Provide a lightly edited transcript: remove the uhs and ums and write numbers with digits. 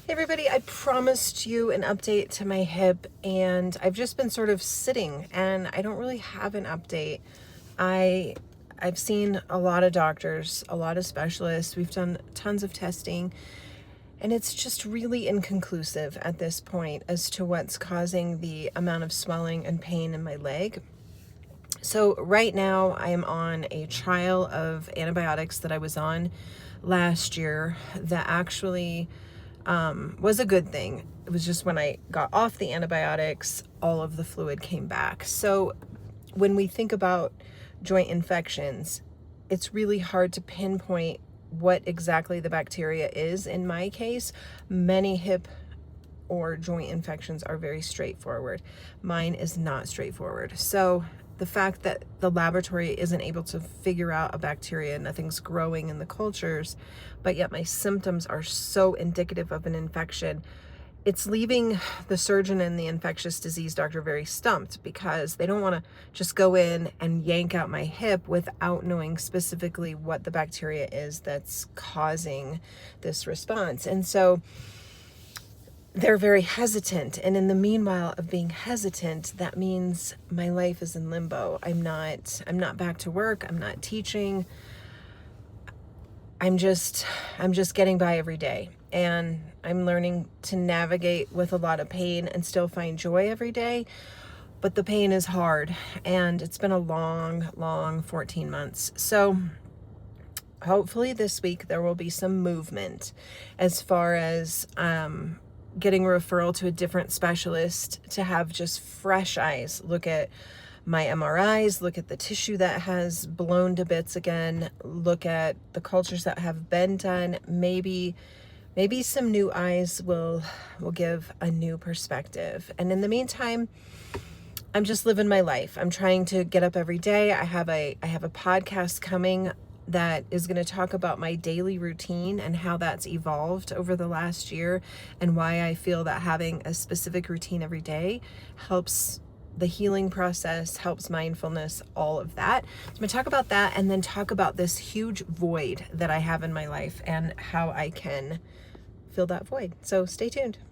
Hey everybody, I promised you an update to my hip and I've just been sort of sitting and I don't really have an update. I've seen a lot of doctors, a lot of specialists. We've done tons of testing and it's just really inconclusive at this point as to what's causing the amount of swelling and pain in my leg. So right now I am on a trial of antibiotics that I was on last year that actually was a good thing. It was just when I got off the antibiotics, all of the fluid came back. So when we think about joint infections, it's really hard to pinpoint what exactly the bacteria is. In my case, many hip or joint infections are very straightforward. Mine is not straightforward. So the fact that the laboratory isn't able to figure out a bacteria, nothing's growing in the cultures, but yet my symptoms are so indicative of an infection, it's leaving the surgeon and the infectious disease doctor very stumped because they don't want to just go in and yank out my hip without knowing specifically what the bacteria is that's causing this response. And so they're very hesitant. And in the meanwhile of being hesitant, that means my life is in limbo. I'm not back to work. I'm not teaching. I'm just getting by every day. And I'm learning to navigate with a lot of pain and still find joy every day. But the pain is hard. And it's been a long 14 months. So hopefully this week there will be some movement as far as getting a referral to a different specialist to have just fresh eyes look at my MRIs, look at the tissue that has blown to bits again, look at the cultures that have been done. Maybe some new eyes will give a new perspective. And in the meantime, I'm just living my life. I'm trying to get up every day. I have a podcast coming that is going to talk about my daily routine and how that's evolved over the last year and why I feel that having a specific routine every day helps the healing process, helps mindfulness, all of that. So I'm going to talk about that and then talk about this huge void that I have in my life and how I can fill that void. So stay tuned.